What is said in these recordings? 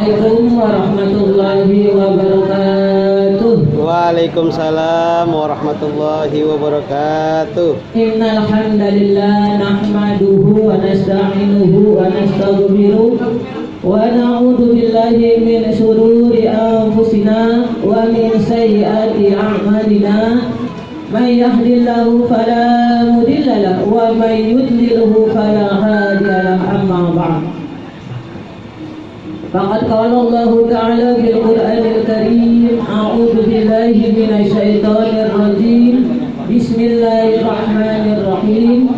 Assalamualaikum warahmatullahi wabarakatuh. Waalaikumsalam warahmatullahi wabarakatuh. Innal hamdalillah nahmaduhu wa nasta'inuhu wa nastaghfiruh wa na'udzu billahi min shururi anfusina wa min sayyiati a'malina. May yahdihillahu fala mudilla lahu wa may yudlilhu fala hadiya lahu. Amma ba'd. Faqad qala Allah ta'ala fil Qur'anil Karim, a'udzu billahi minasy syaithanir rajim. Bismillahirrahmanirrahim.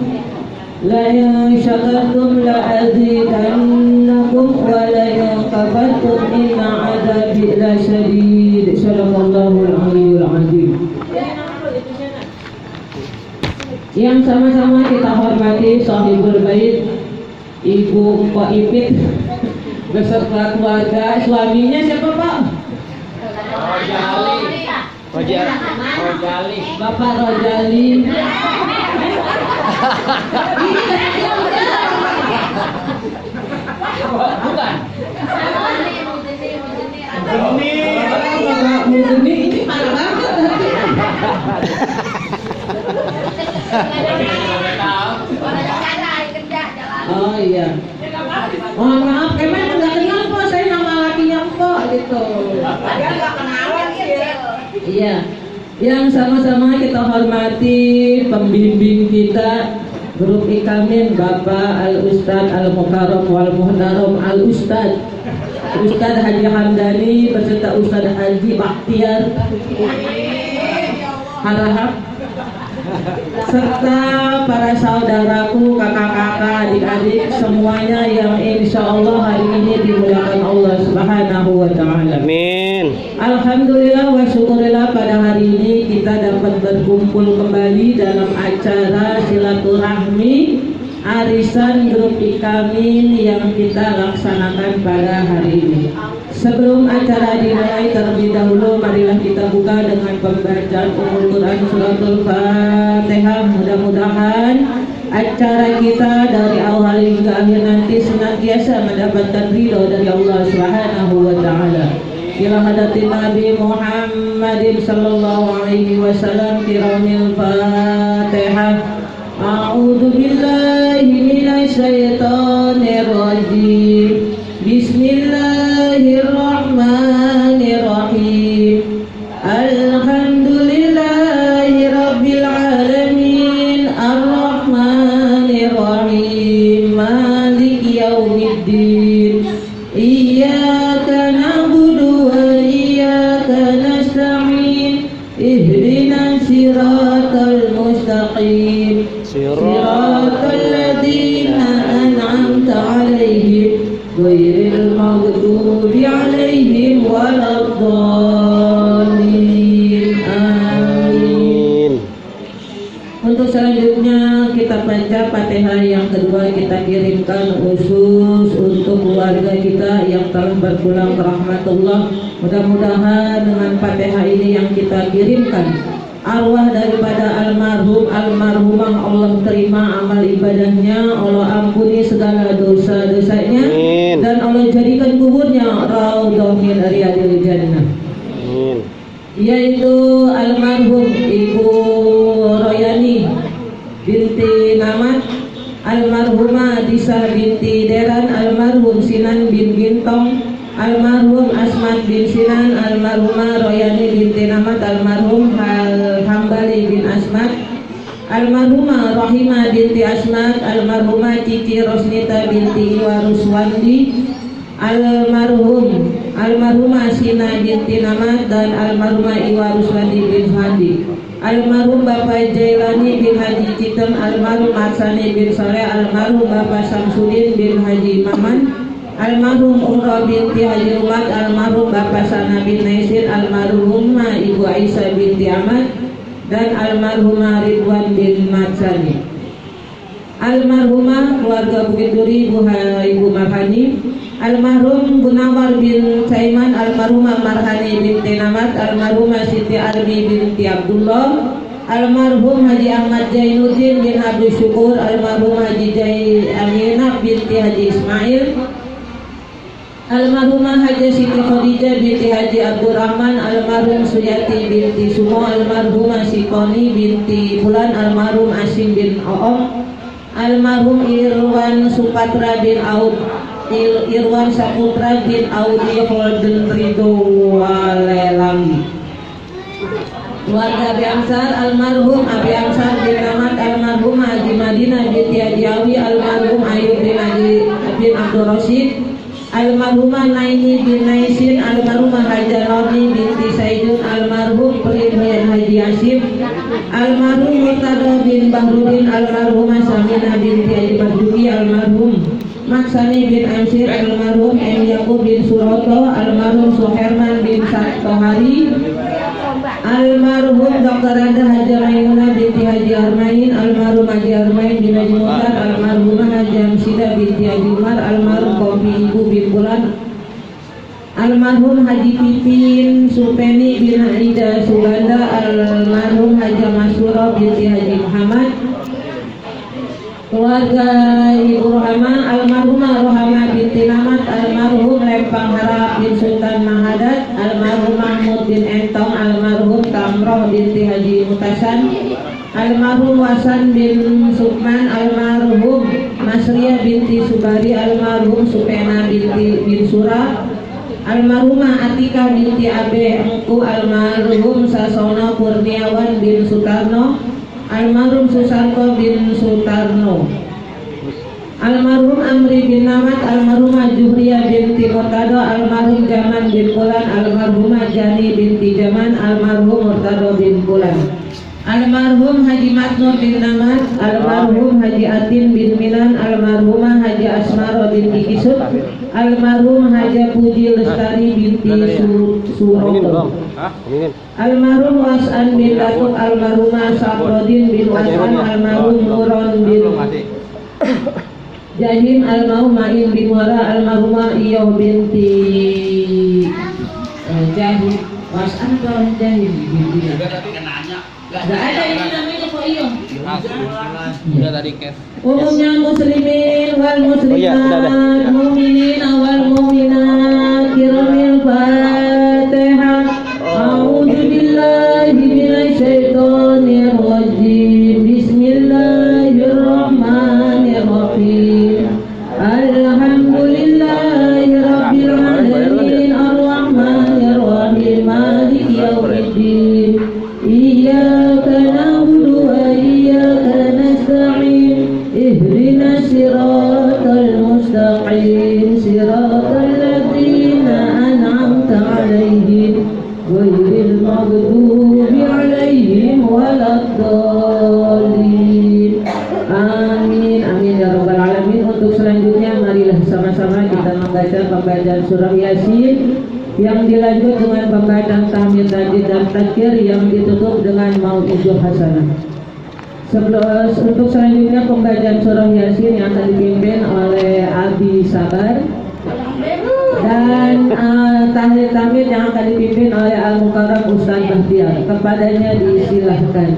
La in syakartum la azidannakum wa la in kafartum inna 'adzabi lasyadid. Shadaqallahul 'aliyyul 'azim. Yang sama-sama kita hormati Shahibul Bait, Ibu Mpok Ipit beserta keluarga. Suaminya siapa, Pak? Rojali. Bapak Rojali. Bukan. Ini parah banget. Oh iya. Mohon maaf, emang nggak kenal kok saya nama lakinya Mpok gitu. Dia nggak kenalan sih. Iya. Yang sama-sama kita hormati pembimbing kita Grup Ikamin, Bapak Al-Ustadz Al-Mukarram wal Muhtaram Al-Ustadz Haji Hamdani beserta Ustadz Haji Bakhtiar Harahap, serta para saudaraku, kakak-kakak, adik-adik semuanya yang insya Allah hari ini dimuliakan Allah Subhanahu wa Ta'ala. Amin. Alhamdulillah wa syukurillah, pada hari ini kita dapat berkumpul kembali dalam acara silaturahmi arisan Grup Ikamin yang kita laksanakan pada hari ini. Sebelum acara dimulai, terlebih dahulu marilah kita buka dengan pembacaan Ummul Quran Suratul Fatihah. Mudah-mudahan acara kita dari awal hingga akhir nanti senantiasa mendapatkan ridho dari Allah Subhanahu wa Ta'ala. Ila hadatin Nabi Muhammadin sallallahu alaihi wasallam, tiramil Fatihah. A'udzu billahi minasy syaithanir rajim. Bismillahirrahmanirrahim. Alhamdulillahi rabbil alamin, arrahmanirrahim, maliki yaumiddin. Iyyaka na'budu wa iyyaka nasta'in. Ihdinas siratal mustaqim. Siratal ladzina an'amta 'alaihim ghairil maghdubi 'alaihim waladdallin. Amin. Untuk selanjutnya kita baca Fatihah yang kedua, kita kirimkan khusus untuk keluarga kita yang telah berpulang ke rahmatullah. Mudah-mudahan dengan Fatihah ini yang kita kirimkan, arwah daripada almarhumah Allah terima amal ibadahnya, Allah ampuni segala dosa-dosanya, dan Allah jadikan kuburnya raudhah min riyadil jannah. Yaitu almarhum Ibu Royani binti Namat, almarhumah Disah binti Deran, almarhum Sinan bin Gintong, almarhum Asmat bin Sinan, almarhumah Royani binti Namat, almarhum Hambali bin Asmat, almarhumah Rahimah binti Asmat, almarhumah Cici Rosnita binti Iwaruswandi, almarhumah Sina binti Namat, dan almarhumah Iwaruswandi bin Hadi, almarhum Bapak Jailani bin Haji Citem, almarhum Arsani bin Saleh, almarhum Bapak Samsudin bin Haji Maman, almarhum Umrah binti Haji Umat, almarhum Bapak Sana bin Naisir, almarhumah Ibu Aisyah binti Ahmad, dan almarhumah Ridwan bin Matsani. Almarhumah keluarga Bukit Duri Ibu Marhani, almarhum Gunawar bin Saiman, almarhumah Marhani binti Namat, almarhumah Siti Arbi binti Abdullah, almarhum Haji Ahmad Jainuddin bin Abdul Syukur, almarhum Haji Aminah binti Haji Ismail, Almarhumah Haji Siti Khadijah binti Haji Abdurrahman, almarhum Suyati binti Sumo, almarhumah Sikoni binti Bulan, almarhum Asim bin Oom, almarhum Irwan Supatra bin Aud, Irwan Saputra bin Audi Holden Ridho Walelangi. Keluarga Abi Amsar, almarhum Abi Amsar bin Ahmad, almarhum Haji Madinah binti Haji Awi, almarhum Ayub bin Haji bin Abdul Rashid, almarhumah Naini bin Naisin, almarhumah Haja Noni binti Saidun, almarhum Prim bin Haji Asim, almarhum Murtada bin Bahrudin, almarhumah Samina binti Haji Marzuki, almarhum Maksani bin Amsir, almarhum M. Yakub bin Suroto, almarhum Suherman bin Satohari, almarhum Dr. Randa Haja Maimunah binti Haji Armain, almarhum Haji Armain bin Haji Muhtar, almarhumah Haji Amsida binti Haji Umar, almarhum Kompi Ibu bin Bulan, almarhum Haji Pipin Supeni bin Aida Suganda, almarhum Haji Masuro binti Haji Muhammad. Keluarga Ibu Rohama, almarhumah Rohama binti Namat, almarhum Lempang Harap bin Sultan Mahadat, almarhum Mahmud bin Entong, almarhum Kamroh binti Haji Mutasan, almarhum Wasan bin Sukman, almarhum Masriya binti Subari, almarhum Supena binti bin Surah, almarhumah Atika binti Abe Engku, almarhum Sasono Kurniawan bin Sutarno, almarhum Susanto bin Sutarno, almarhum Amri bin Namat, almarhumah Juhriya binti Murtado, almarhum Jaman bin Bulan, almarhumah Jani binti Jaman, almarhum Murtado bin Bulan, almarhum Haji Matno bin Namat, almarhum Haji Atin bin Milan, almarhumah Haji Asmaro binti Kisut, almarhum Haji Puji Lestari binti Suroto, almarhum Wasan bin Datuk, almarhumah Saprodin bin Wasan, almarhum Nuron bin Jahim, almarhum Ma'in bin Wara, almarhumah Iyo binti Jahim. Wasan atau Jahim binti? Gak ada ini namanya kok Iyo. Udah tadi kes. Umumnya muslimin wal muslimat, mu'minin wal mu'minat, kiramil Fatihah. A'udzu billahi minasy syaithanir rajim. Bismillahirrahmanirrahim. Alhamdulillahi rabbil alamin, arrahmanir rahim, maliki yaumiddin. Iyyaka na'budu wa iyyaka nasta'in. Ihdinas siratal mustaqim, siratal ladzina an'amta 'alaihim ghairil maghdubi 'alaihim waladdallin. Amin amin ya rabbal alamin. Untuk selanjutnya marilah sama-sama kita membaca pembacaan surah Yasin yang dilanjut dengan pembacaan tahmid tajwid dan takbir yang ditutup dengan mau'izah hasanah. Untuk selanjutnya pembacaan surah Yasin yang akan dipimpin oleh Abi Sabar dan tahmid yang akan dipimpin oleh Al-Mukarram Ustaz Bahtiar. Kepadanya disilahkan.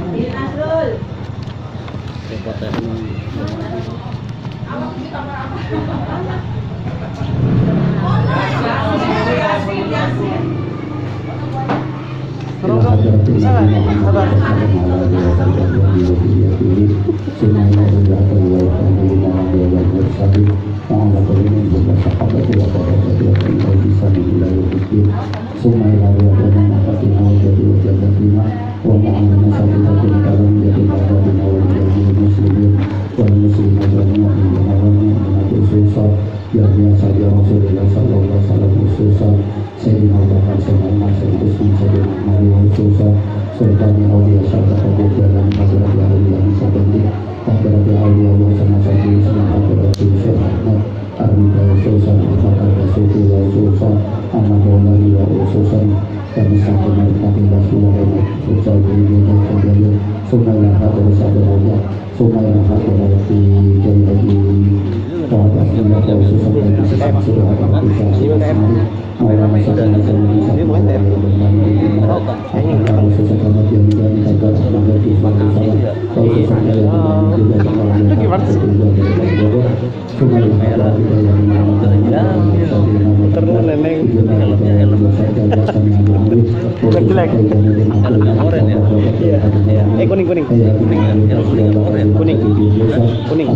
Kuning.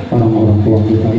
Orang-orang tua kita,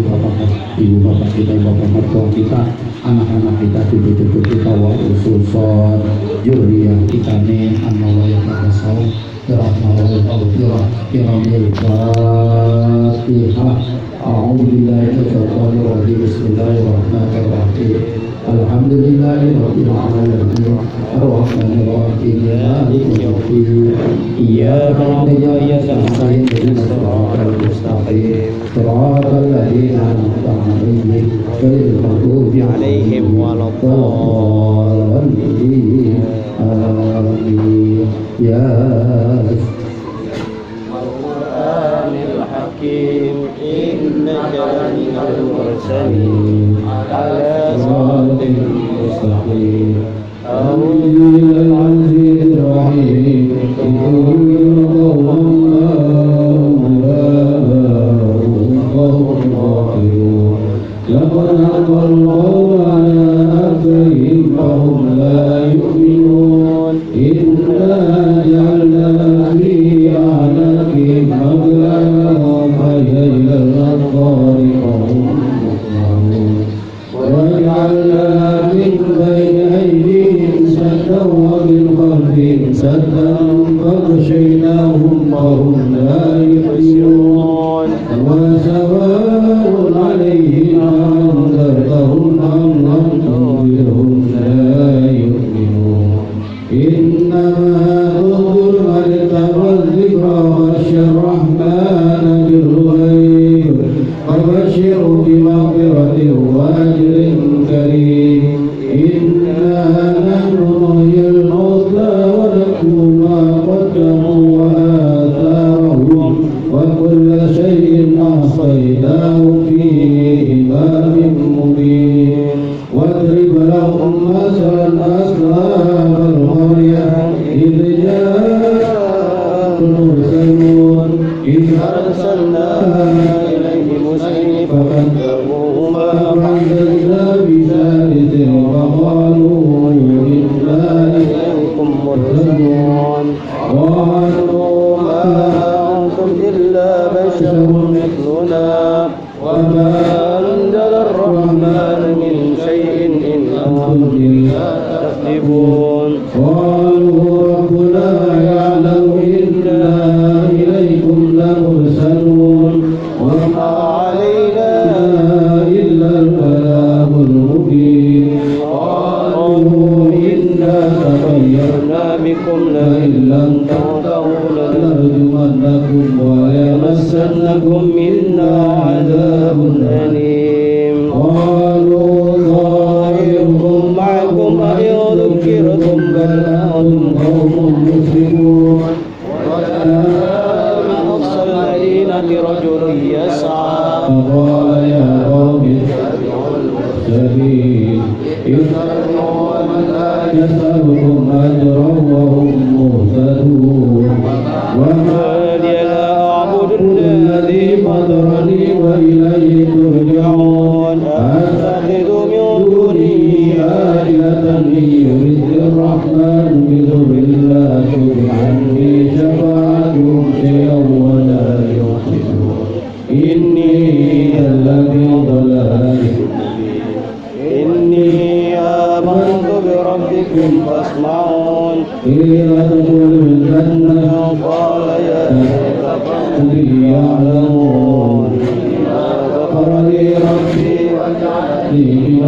ibu bapak kita, bapak mertua kita, anak-anak kita, cucu-cucu kita, wa ususon, juriyah kita nih, an-nawaya ta'asau, rahmatullahi wabarakatuh, kiramil fatihah, a'udzubillahi minasyaitonir rajim, bismillahirrahmanirrahim. Alhamdulillahirabbil alamin, arrahmanir rahim, maliki yaumiddin, iyyaka na'budu wa iyyaka nasta'in, ihdinas siratal mustaqim, siratal ladzina an'amta 'alaihim ghairil maghdubi 'alaihim waladdallin. Amin. Ya Al-Qur'anil Hakim, innaka laminal mursalin ala siratal mustaqim. A'udzubillahi minasy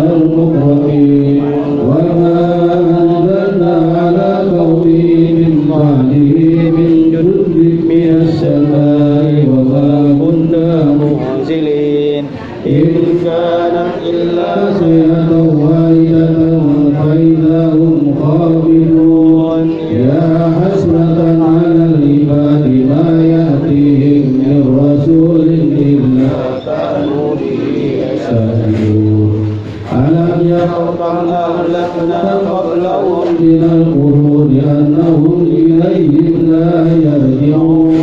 المكرمين بعده من جند من السماء وما كنا منزلين إن كانت إلا صيحة واحدة فإذا هم خامدون يا حسرة على العباد ما يأتيهم من رسول إلا كانوا به يستهزئون ألم يروا كم أهلكنا قبلهم من القرون أنهم إليهم لا يرجعون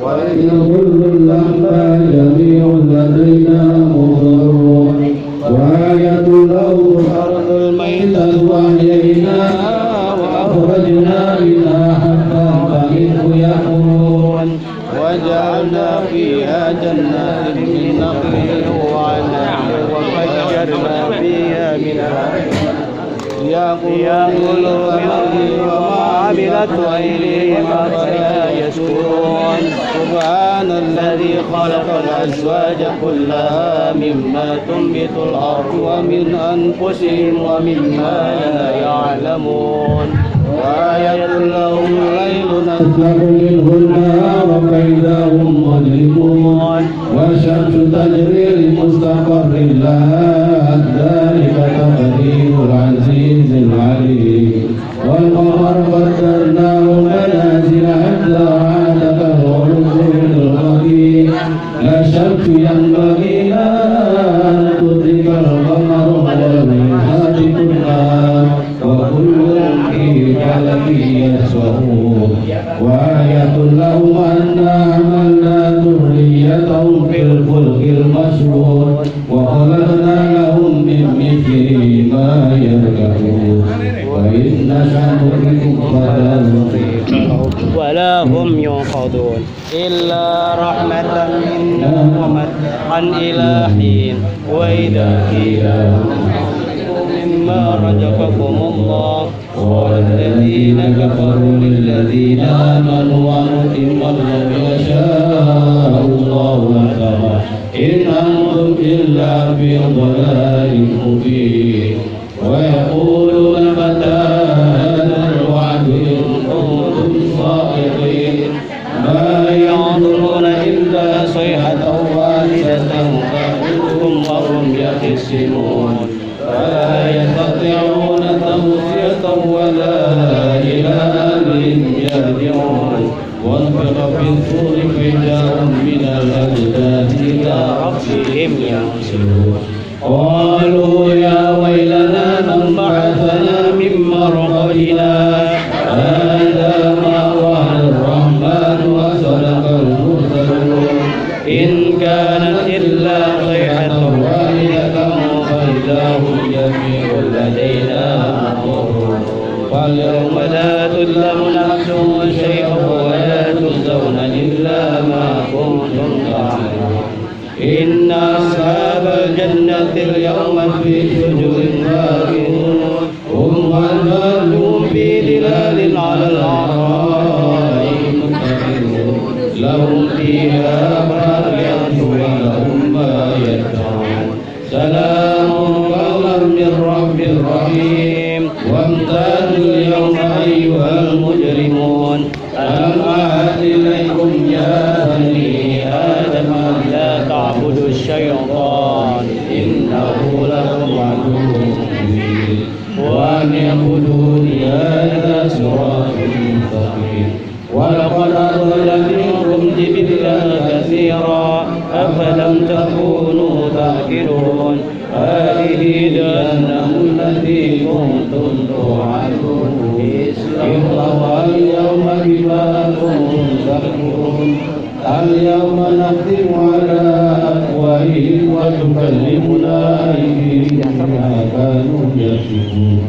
وإن كل لما جميع لدينا محضرون وآية لهم الأرض الميتة وأحييناها وأخرجنا منها حبا فمنه يأكلون وجعلنا فيها جنات من نخيل وعنب وفجرنا فيها من يأكلوا من وما عملت أيديهم أفلا يشكرون سبحان الذي خلق الأزواج كلها مما تنبت الأرض ومن أنفسهم ومما لا يعلمون وآية لهم الليل نسلك منه النهار فإذا هم مظلمون والشمس تجري لمستقر لها ذلك تقدير العزيز العليم والقمر قدرناه منازل حتى عاد كالعرجون القديم لا الشمس ينبغي لها أن تدرك القمر والميزان كلها وكل في فلك يسبحون وآية لهم أنا حملنا ذريتهم في الفلك المشحون وخلقنا لهم من مثله ما يركبون وإن نشأ نهلكهم فلا نطيق ولا هم ينقضون إلا رحمة منا ومتاعا إلى حين وإذا قيل مما رزقكم الله قال الذين كفروا للذين آمنوا ونتم لو يشاء الله لكفر إن أنتم إلا في ضلال مبين ويقولون متى هذا الوعد إن كنتم صادقين ما ينظرون إلا صيحة واحدة تأخذهم وهم يخصمون فلا يستطيعون توصية ولا إلى أهلهم يرجعون وانفق في الصور فإذا هم من الأجداث إلى ربهم ينسلون قالوا يا ويلنا من بعثنا من مرقدنا هذا ما وعد الرحمن وصدق المرسلون إن كانت إلا صيحة واحدة فإذا هم جميع لدينا محضرون فاليوم لا تظلم نفس شيئا ولا تجزون إلا ما كنتم تعملون إن أصحاب الجنة اليوم في شجر فاكهون هم وأزواجهم في ظلال على الأرائك متكئون لهم فيها فاكهة ولهم ما يدعون سلام قولا من رب رحيم وامتازوا اليوم أيها المجرمون ألم أعهد إليكم يا بني آدم لا تعبدوا الشيطان إنه لكم عدو مبين وأن اعبدوني هذا صراط مستقيم ولقد أضل منكم جبلا كثيرا أفلم تكونوا تعقلون هذه جهنم التي كنتم توعدون اصلوها اليوم بما كنتم تكفرون اليوم نختم على أفواههم وتكلمنا أيديهم بما كانوا يكسبون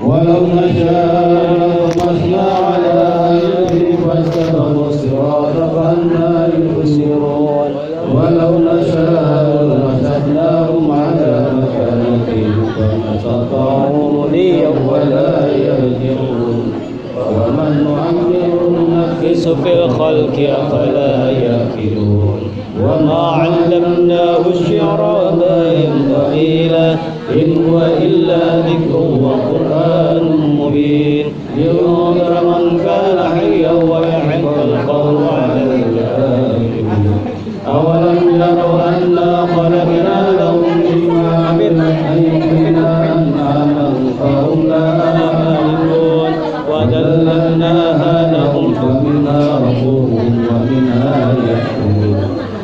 ولو نشاء لطمسنا على أعينهم فاستبقوا الصراط فأنى يبصرون ولو نشاء لمسخناهم على مكانتهم فما استطاعوا مضيا ولا يرجعون ومن نعمر ننفس في الخلق أفلا يأكلون وما علمناه الشعر وما ينبغي له إن هو إلا ذكر وقرآن مبين لينذر من كان حيا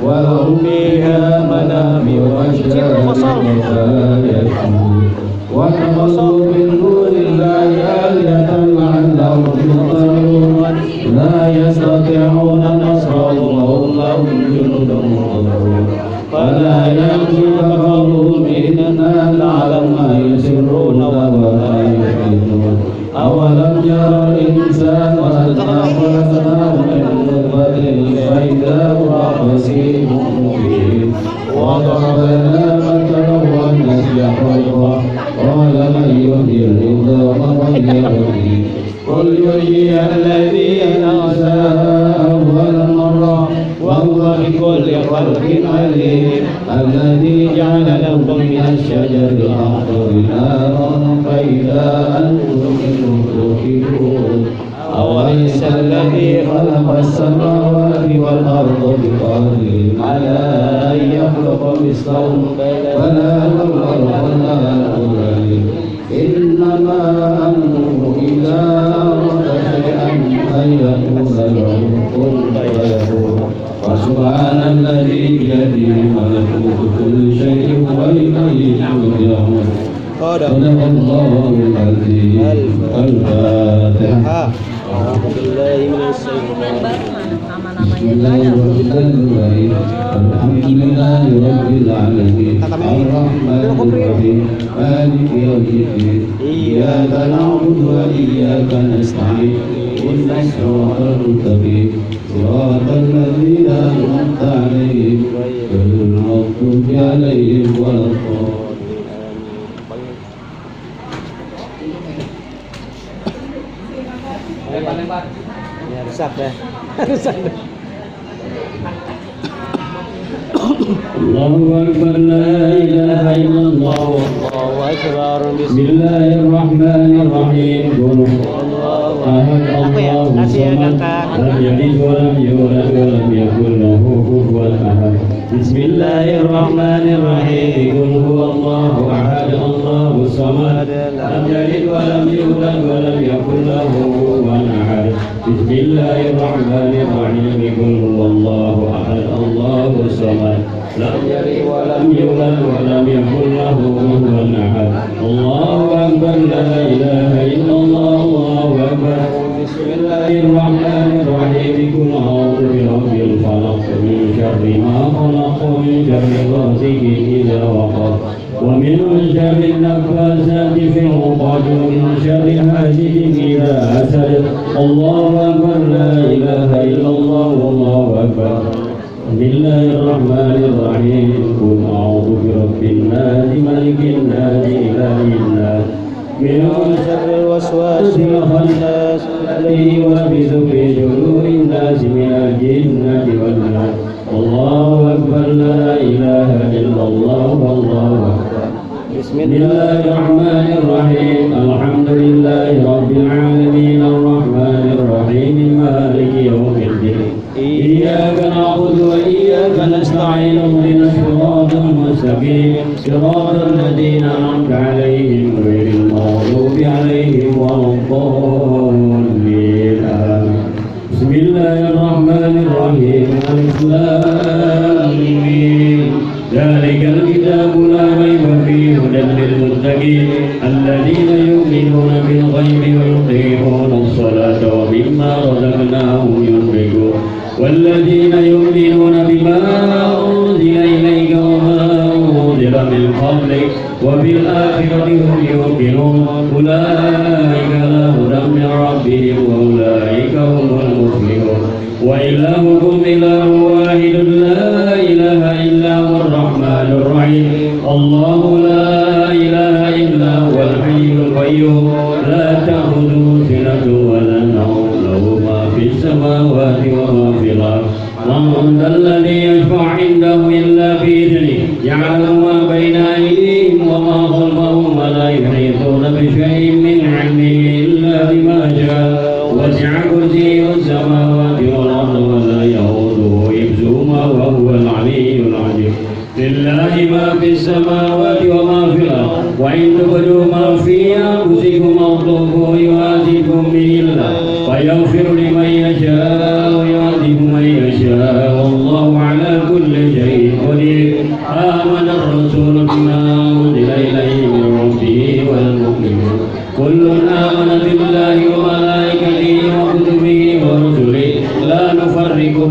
ولهم فيها منافع وشارع واتخذوا من دون الله آلهة لعلهم ينصرون لا يستطيعون نصرهم وهم لهم جند محضرون فلا يغفر قولهم إنا نعلم ما يسرون وما يعلنون أولم يرى الإنسان أنا خلقناه من نطفة فإذا هو خصيم مبين وضرب لنا مثلا ونسي خلقه قال من يحيي العظام وهي رميم قل يحيي الذي أنشأها أول مرة وهو بكل خلق عليم الذي جعل لكم من الشجر الأخضر نارا فإذا أنتم منه توقدون أوليس الذي خلق السماوات والأرض بقادر على أن يخلق مثلهم بلى وهو العليم إنما أمره إذا أراد شيئا أن يقول له كن فيكون وسبحان الذي بيده ملكوت كل شيء وإليه ترجعون صدق الله العظيم الفاتحة أعوذ بالله من الشيطان بسم الله الرحمن الرحيم الحمد لله رب العالمين الرحمن الرحيم مالك يوم الدين إياك نعبد وإياك نستعين اهدنا الصراط المستقيم صراط الذين أنعمت عليهم غير المغضوب عليهم ولا الضالين ya rusak dah rusak dah Allahu Akbar la ilaha illallah Allahu Akbar Bismillahirrahmanirrahim Ahad Allahu samad lam yalid wa lam yulad wa lam yakul lahu kufuwan ahad Bismillahirrahmanirrahim Qul huwallahu ahad Allahu samad lam yalid wa lam yulad wa lam yakul lahu kufuwan ahad Bismillahirrahmanirrahim Qul huwallahu ahad Allahu samad lam yalid wa lam yulad wa lam yakul lahu kufuwan ahad Allahu akbar la ilaha illallah Allahu akbar Bismillahirrahmanirrahim Qul a'udzu birabbil falaq min syarri ma khalaq min syarri ghasiqin idza waqab wa min syarri an-naffasati fil 'uqad wa min syarri hasidin idza hasad Allahu akbar la ilaha illallah Allahu akbar Bismillahirrahmanirrahim Qul a'udzu birabbin nas malikin nas ilahin nas min syarril waswasil khannas alladhi yuwaswisu fi sudurin nas minal jinnati wan nas Allahu akbar la ilaha illallah wallahu akbar Bismillahirrahmanirrahim Alhamdulillahi rabbil alamin arrahmanir rahim maliki yaumiddin Iyyaka na'budu wa iyyaka nasta'in ihdinas siratal mustaqim siratal ladzina an'amta 'alaihim ghairil maghdubi 'alaihim waladdallin Bismillahirrahmanirrahim Alif Lam Mim Dzalikal kitabu la raiba fihi hudan lil muttaqin alladzina yu'minuna bil ghaibi wa yuqimuna as-salata wa mimma razaqnahum yunfiqun والذين يؤمنون بما أنزل إليك وما أنزل من قبلك وبالآخرة هم يوقنون أولئك على هدى من ربهم وأولئك هم المفلحون وإلهكم إله واحد لا إله إلا هو الرحمن الرحيم الله لا إله إلا هو الحي القيوم لا تأخذه سنة ولا نوم له ما في السماوات وما في الأرض من ذا الذي يشفع عنده إلا بإذنه يعلم ما بين أيديهم وما خلفهم ولا يحيطون بشيء من علمه إلا بما شاء وسع كرسيه السماوات والأرض ولا يؤوده حفظهما وهو العلي العظيم لله ما في السماوات وما في الأرض وإن تبدوا ما في أنفسكم أو تخفوه يحاسبكم به الله فيغفر لمن يشاء ويعذب من يشاء والله على كل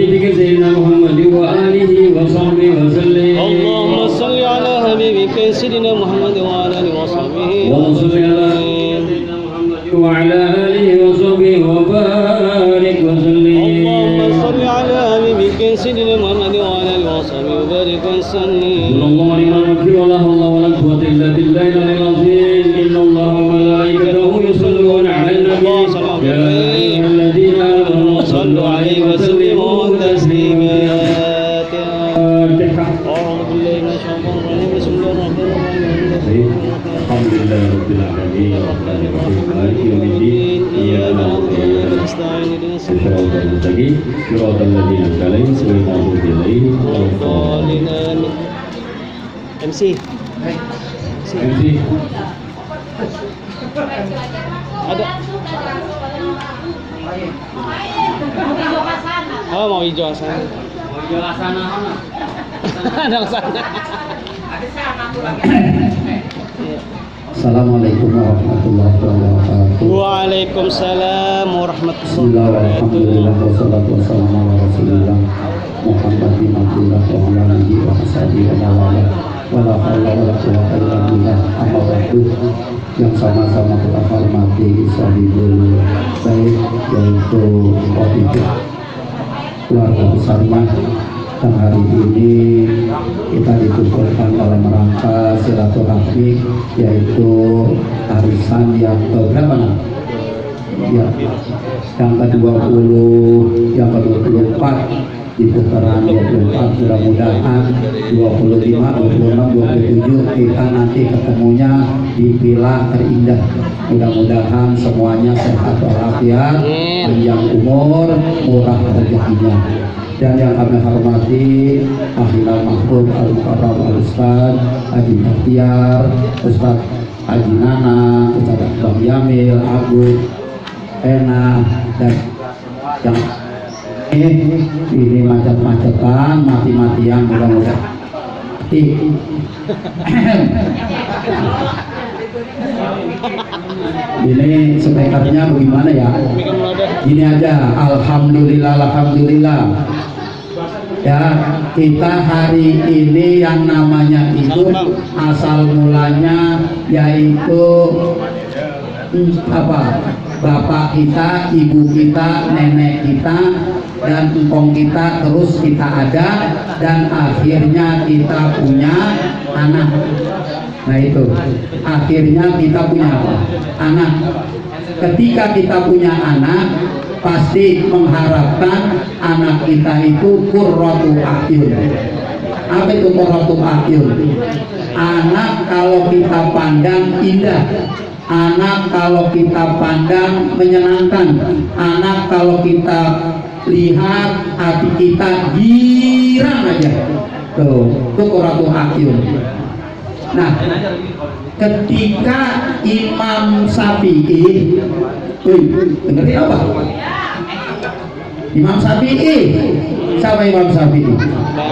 حبيبك سيدنا محمد وآله وصحبه وسلم اللهم صل على حبيبك سيدنا محمد وعلى آله وصحبه اللهم صل على سيدنا محمد وعلى آله وصحبه وبارك وسلم اللهم صل على حبيبك سيدنا محمد وعلى آله وصحبه وبارك وسلم الله لمن وكل ولا حول ولا قوة إلا بالله العلي العظيم إن الله وملائكته يصلون على النبي يا أيها الذين آمنوا صلوا عليه وسلموا تسليما الفاتحة أعوذ بالله من الشيطان الرجيم بسم الله الرحمن الرحيم الحمد لله رب العالمين الرحمن الرحيم مالك يوم الدين إياك نعبد وإياك نستعين اهدنا الصراط المستقيم صراط الذين أنعمت عليهم غير المغضوب عليهم ولا الضالين آمين. MC MC ada. Oh, mau hijau sana. Mau jual sana mana? Ada sana. Assalamualaikum warahmatullahi wabarakatuh. Waalaikumsalam warahmatullahi Bismillahirrahmanirrahim. Wassalatu wassalamu ala Rasulillah Muhammad bin Abdullah wa ala alihi wa sahbihi wa mawala. Wala haula wala quwwata illa billah. Amma ba'du. Yang sama-sama kita hormati sahibul baik yaitu Wafidah keluarga besar Mah. Dan hari ini kita dikumpulkan dalam rangka silaturahmi yaitu arisan yang keberapa nak? Ya, yang ke-20, yang ke-24 di putaran 24 mudah-mudahan 25, 26, 27 kita nanti ketemunya di Villa Terindah. Mudah-mudahan semuanya sehat walafiat, panjang umur, murah rezekinya. Dan yang kami hormati Akhilal Mahfud Al-Mukarram Al-Ustaz Haji Bahtiar, Ustaz Haji Nana, Ustaz Bang Yamil, Abu Ena, dan yang ini macet-macetan, mati-matian, mudah-mudahan ini speakernya bagaimana ya? Gini aja, alhamdulillah, alhamdulillah. Ya, kita hari ini yang namanya itu asal mulanya yaitu apa? Bapak kita, ibu kita, nenek kita, dan engkong kita terus kita ada, dan akhirnya kita punya anak. Nah itu, akhirnya kita punya apa? Anak. Ketika kita punya anak, pasti mengharapkan anak kita itu qurratu a'yun. Apa itu qurratu a'yun? Anak kalau kita pandang indah, anak kalau kita pandang menyenangkan, anak kalau kita lihat hati kita girang aja. Tuh, itu qurratu a'yun. Nah, ketika Imam Syafi'i, dengerin apa? Imam Syafi'i, siapa Imam Syafi'i?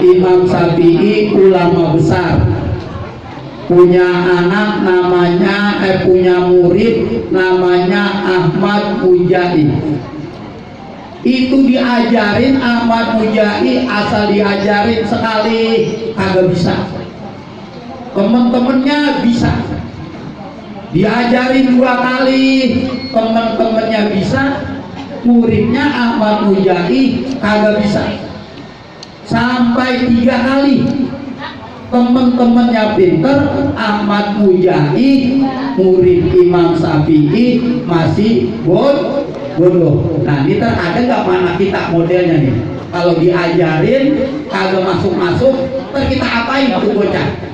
Imam Syafi'i ulama besar, punya anak namanya, punya murid namanya Ahmad Mujahid. Itu diajarin Ahmad Mujahid, asal diajarin sekali kagak bisa. Teman-temannya bisa, diajarin 2 kali, teman-temannya bisa, muridnya Ahmad Mujahid kagak bisa, sampai 3 kali. Teman-temannya pinter, Ahmad Mujahid, murid Imam Syafi'i masih bodoh. Nah, ini ada nggak mana kita modelnya nih? Kalau diajarin kagak masuk-masuk, kita apain tuh bocah?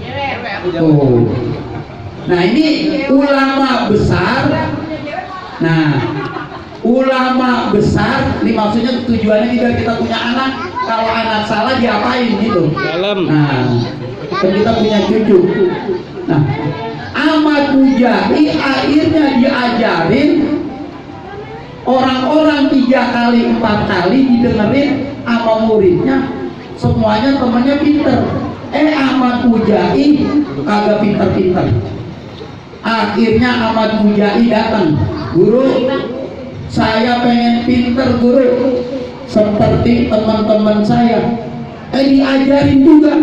Tuh. Nah, ini ulama besar. Nah, ulama besar ini maksudnya tujuannya biar kita punya anak. Kalau anak salah diapain gitu? Nah, kita punya cucu. Nah, Ahmad Mujahid akhirnya diajarin orang-orang 3 kali 4 kali didengerin sama muridnya, semuanya temannya pinter. Ahmad Mujahid kagak pinter-pinter. Akhirnya Ahmad Mujahid datang, guru, saya pengen pinter guru, seperti teman-teman saya. Diajarin juga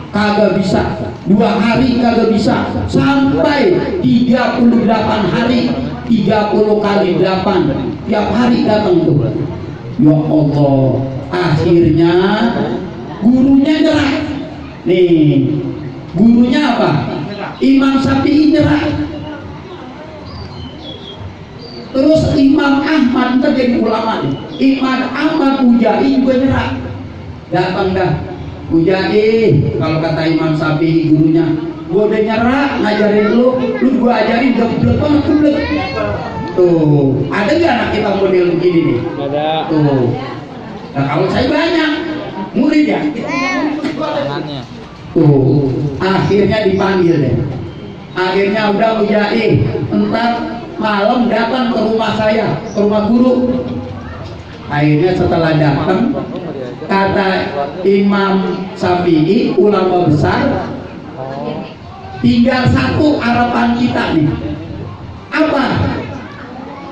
kagak bisa, 2 hari kagak bisa, sampai 38 hari, 30 kali 8 tiap hari datang tuh. Ya Allah, akhirnya gurunya nyerah. Nih, gurunya apa? Imam Syafi'i nyerah. Terus Imam Ahmad jadi ulama nih. Imam Ahmad Ujai juga nyerah. Datang dah Ujai, kalau kata Imam Syafi'i gurunya, gua udah nyerah ngajarin lu gua ajarin geblek banget geblek. Tuh, ada nggak anak kita model begini nih? Ada. Tuh. Nah, kalau saya banyak murid ya. Tuh, akhirnya dipanggil deh. Akhirnya udah Ujai, entar malam datang ke rumah saya, ke rumah guru. Akhirnya setelah datang, kata Imam Syafi'i, ulama besar, tinggal satu harapan kita nih. Apa?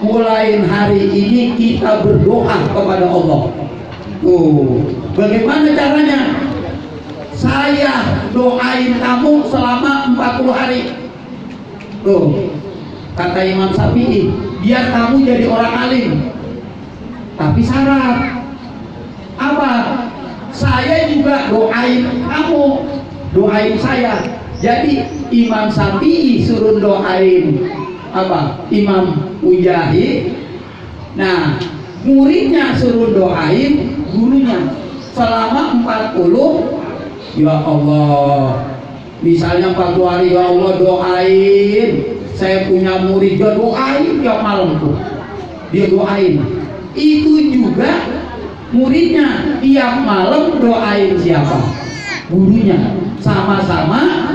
Mulai hari ini kita berdoa kepada Allah. Tuh, bagaimana caranya? Saya doain kamu selama 40 hari. Tuh, kata Imam Syafi'i, biar kamu jadi orang alim. Tapi syarat apa? Saya juga doain kamu, doain saya. Jadi Imam Syafi'i suruh doain apa? Imam Ujai. Nah, muridnya suruh doain gurunya selama 40. Ya Allah, misalnya 40 hari, ya Allah doain. Saya punya murid, dia doain tiap malam tuh. Dia doain. Itu juga muridnya tiap malam doain siapa? Gurunya. Sama-sama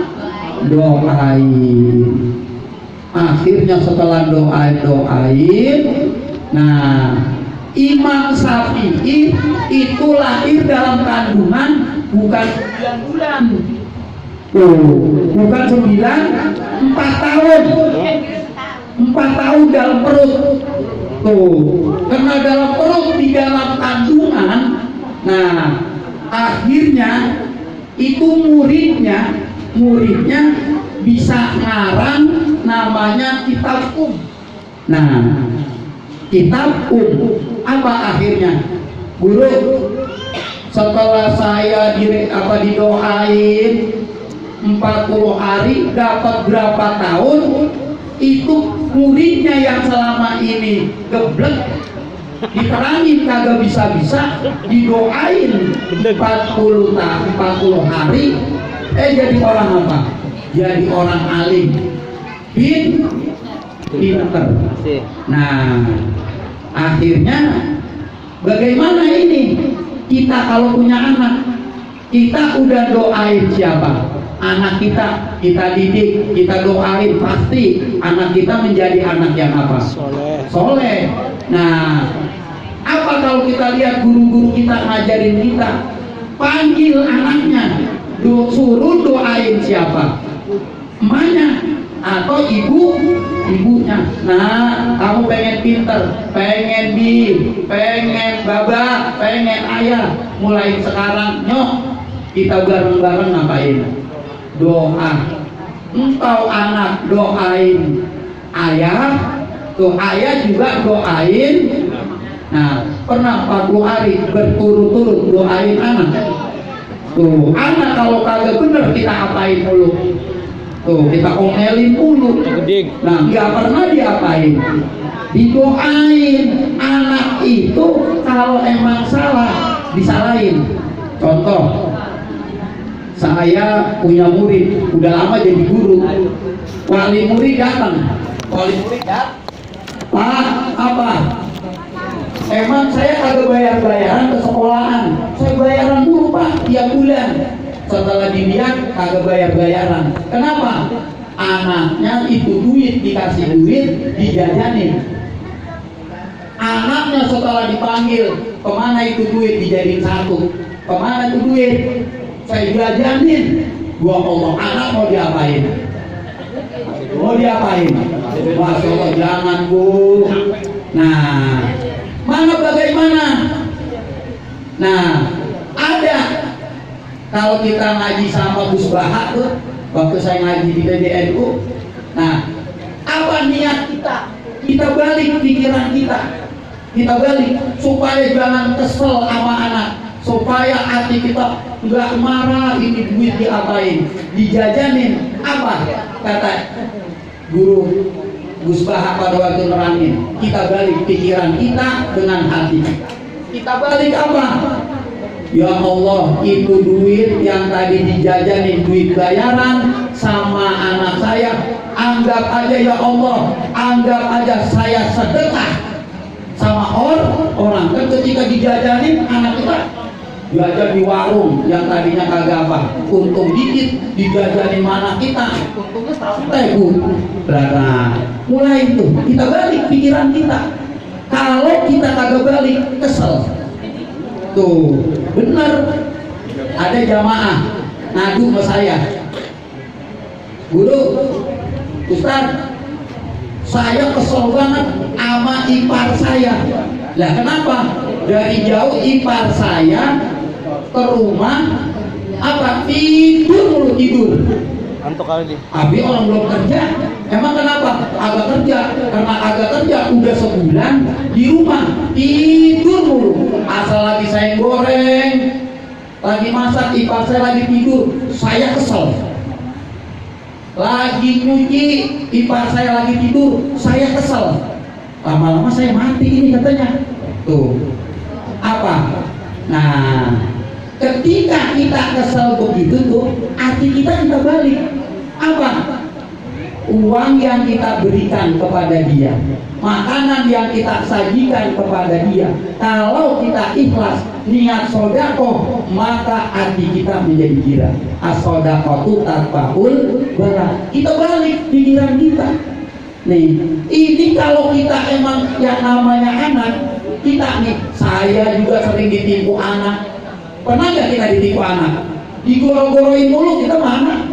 doain. Akhirnya setelah doain, nah Imam Syafi'i itu lahir dalam kandungan bukan 9 bulan. Bukan 9, 4 tahun. 4 tahun dalam perut. Karena dalam perut, di dalam kandungan. Nah, akhirnya itu muridnya bisa ngarang namanya kitab Nah, kitab apa akhirnya? Guru, setelah saya didoain 40 hari dapat berapa tahun, itu muridnya yang selama ini geblek diterangin kagak bisa-bisa, didoain 40 hari, jadi orang apa? Jadi orang alim, pinter. Nah, akhirnya bagaimana ini? Kita kalau punya anak, kita udah doain siapa? Anak kita didik, kita doain, pasti anak kita menjadi anak yang apa? Soleh. Nah, apa kalau kita lihat guru-guru kita ngajarin kita, panggil anaknya, suruh doain siapa? Emaknya atau ibunya. Nah, kamu pengen pinter, pengen babak, pengen ayah, mulai sekarang nyok kita bareng-bareng ngapain? Doa. Engkau anak doain ayah, tuh ayah juga doain. Nah, pernah 40 hari berturut-turut doain anak. Tuh, anak kalau kagak bener kita apain dulu? Tuh, kita omelin dulu. Nah, nggak pernah diapain, didoain. Anak itu kalau emang salah disalahin. Contoh, saya punya murid, udah lama jadi guru. Wali murid datang. Pak, apa? Emang saya kagak bayar-bayaran ke sekolahan. Saya bayaran dulu Pak, tiap bulan. Setelah dilihat kagak bayar-bayaran. Kenapa? Anaknya itu duit, dikasih duit, dijajanin. Anaknya setelah dipanggil, kemana itu duit? Dijadiin satu. Kemana itu duit? Saya jajanin. Gua Allah, anak mau diapain? Masya Allah, jangan Bu. Nah, bagaimana? Nah, ada kalau kita ngaji sama Gus Baha tuh, waktu saya ngaji di PBNU, nah, apa niat kita? Kita balik pikiran kita balik supaya jangan kesel sama anak, supaya hati kita nggak marah, ini duit diapain, dijajanin, apa kata guru Gus Baha pada waktu nerangin, kita balik pikiran kita dengan hati kita balik apa? Ya Allah, itu duit yang tadi dijajanin, duit bayaran sama anak saya, anggap aja ya Allah, anggap aja saya sedekah sama orang. Kan ketika dijajanin anak kita jajan di warung yang tadinya kagak apa, untung dikit, dijajanin mana kita, untungnya 100.000. Nah, mulai itu kita balik pikiran kita. Kalau kita kagak balik, kesel. Tuh, bener. Ada jamaah ngadu sama saya, Guru, Ustaz, saya kesel banget sama ipar saya. Lah kenapa? Dari jauh ipar saya ke rumah apa tidur Antuk kali. Abi orang belum kerja. Emang kenapa? Agak kerja. Karena agak kerja udah sebulan di rumah tidur mulu. Asal lagi saya goreng, lagi masak, ipar saya lagi tidur, saya kesel. Lagi nyuci, ipar saya lagi tidur, saya kesel. Lama-lama saya mati ini katanya. Tuh. Apa? Nah, ketika kita kesel begitu tuh, hati kita balik. Apa? Uang yang kita berikan kepada dia, makanan yang kita sajikan kepada dia, kalau kita ikhlas niat sodakoh, maka hati kita menjadi gila. As-sodakotu tatba'ul bala. Kita balik pikiran kita. Nih, ini kalau kita emang yang namanya anak, kita nih, saya juga sering ditipu anak. Pernah nggak kita ditipu anak? Digoro-goroin mulu kita mana?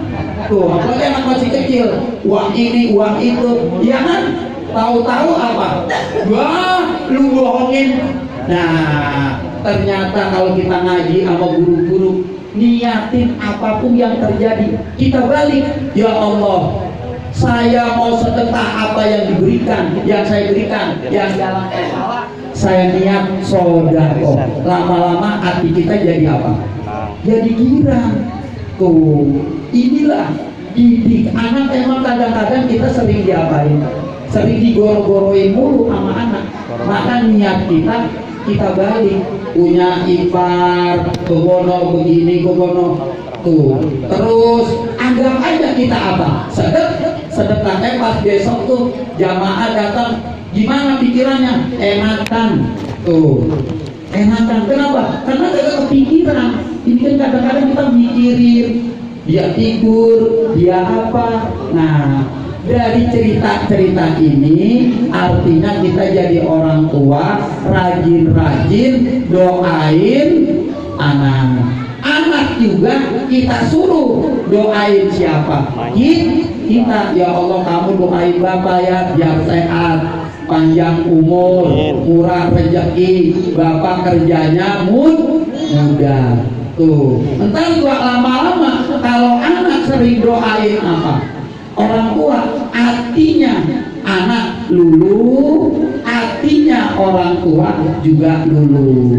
Tuh, apalagi anak masih kecil, uang ini, uang itu, ya kan? Tahu-tahu apa? Wah, lu bohongin. Nah, ternyata kalau kita ngaji sama guru-guru, niatin apapun yang terjadi, kita balik. Ya Allah, saya mau sedekah apa yang diberikan, yang saya berikan, yang jalan salah, saya niat sodako. Lama-lama hati kita jadi apa? Jadi girang. Tuh, inilah didik anak. Emang kadang-kadang kita sering diapain? Sering digoro-goroin mulu sama anak. Maka niat kita balik. Punya ipar, gogono begini, gogono tuh. Terus anggap aja kita apa? Sedekah. Pas besok tuh jamaah datang, gimana pikirannya? Enakan. Tuh. Enakan. Kenapa? Karena gak kepikiran. Ini kan kadang-kadang kita mikirin dia tidur, dia apa. Nah, dari cerita-cerita ini artinya kita jadi orang tua rajin-rajin doain anak juga kita suruh doain siapa? Kita. Ya Allah, kamu doain Bapak ya biar sehat, panjang umur, murah rezeki, Bapak kerjanya mudah. Tuh, entar juga lama-lama kalau anak sering doain apa? Orang tua, artinya anak lulu, artinya orang tua juga lulu.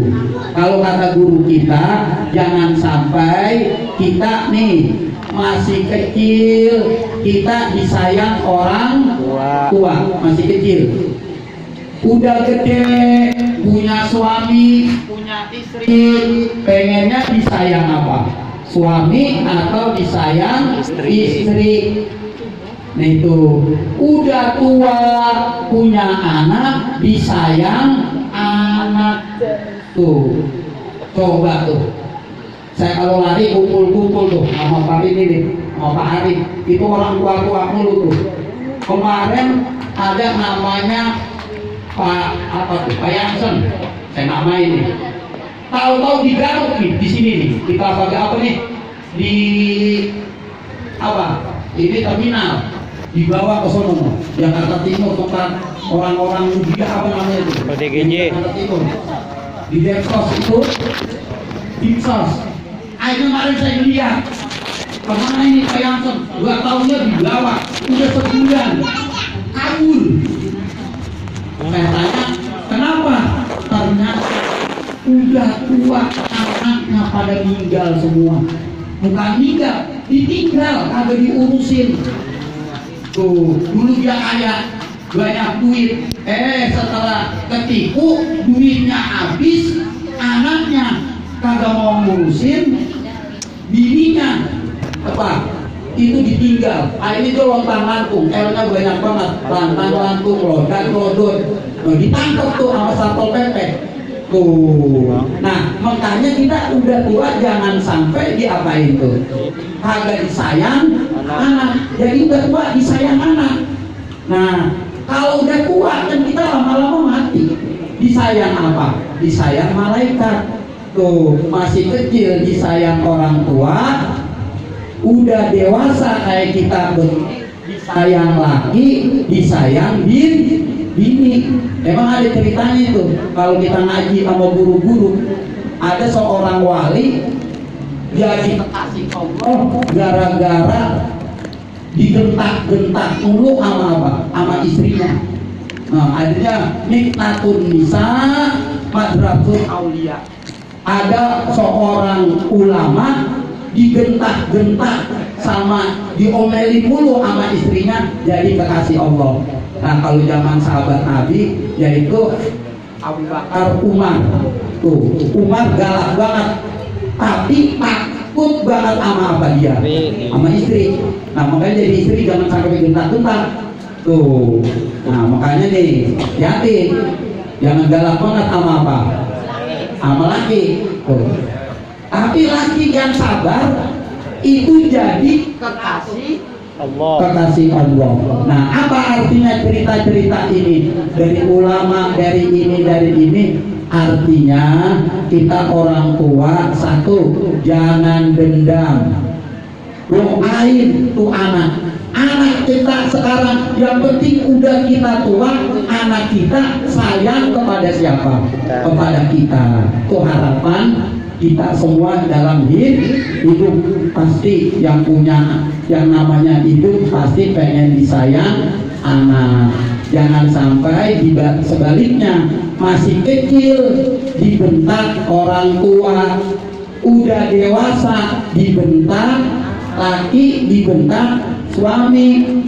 Kalau kata guru kita, jangan sampai kita nih masih kecil, kita disayang orang tua, masih kecil. Udah gede, punya suami, punya istri, pengennya disayang apa? Suami atau disayang istri? Nah itu, udah tua, punya anak, disayang anak. Tuh, coba tuh. Saya kalau lari kumpul-kumpul tuh sama Pak ini, sama Pak Arif, itu orang tua-tua mulu tuh. Kemarin ada namanya Pak Yansen, saya namain nih. Tahu-tahu di Garut nih, di sini nih, di Kelapa apa nih? Di apa? Ini terminal, dibawa ke sono, Jakarta Timur, tempat orang-orang dia apa namanya itu? PDGJ. Jakarta Timur. di Depsos itu Dinsos. Akhirnya kemarin saya lihat kemana ini Pak Yansen 2 tahunnya dibawa, udah sebulan kabur. Saya tanya kenapa? Ternyata udah tua, anaknya pada meninggal semua. Bukan meninggal, ditinggal, kagak diurusin. Tuh, dulu dia kaya, banyak duit. Setelah ketipu, duitnya habis, anaknya kagak mau ngurusin, bininya apa? Itu ditinggal. Ini tuh lontang lantung, L-nya banyak banget, lontang lantung, lodan, lodon. Ditangkap tuh sama Satpol PP. Tuh, nah makanya kita udah tua jangan sampai diapain tuh, kagak disayang anak. Jadi udah tua disayang anak. Nah kalau udah tua kan kita lama-lama mati. Disayang apa? Disayang malaikat. Tuh masih kecil disayang orang tua, udah dewasa kayak kita disayang laki, disayang bini. Emang ada ceritanya itu kalau kita ngaji sama guru-guru, ada seorang wali jadi kekasih Allah gara-gara digentak-gentak mulu sama apa? Sama istrinya. Nah, akhirnya nikmatun nisa madrasul aulia. Ada seorang ulama digentak-gentak sama diomeli mulu sama istrinya jadi kekasih Allah. Nah kalau zaman sahabat Nabi yaitu Abu Bakar, Umar. Tuh Umar galak banget tapi takut banget sama apa dia? Sama istri. Nah makanya jadi istri jangan sampai gentak-gentak. Tuh. Nah makanya nih hati jangan galak banget sama apa? Sama laki. Tuh. Tapi laki yang sabar itu jadi kekasih kekasih Allah. Nah apa artinya cerita-cerita ini dari ulama, dari ini? Artinya kita orang tua satu jangan dendam, doain tuh anak kita sekarang. Yang penting udah kita tua, anak kita sayang kepada siapa? Kepada kita. Itu harapan kita semua dalam hidup. Pasti yang punya yang namanya hidup pasti pengen disayang anak. Jangan sampai sebaliknya masih kecil dibentak orang tua, udah dewasa dibentak laki, dibentak suami.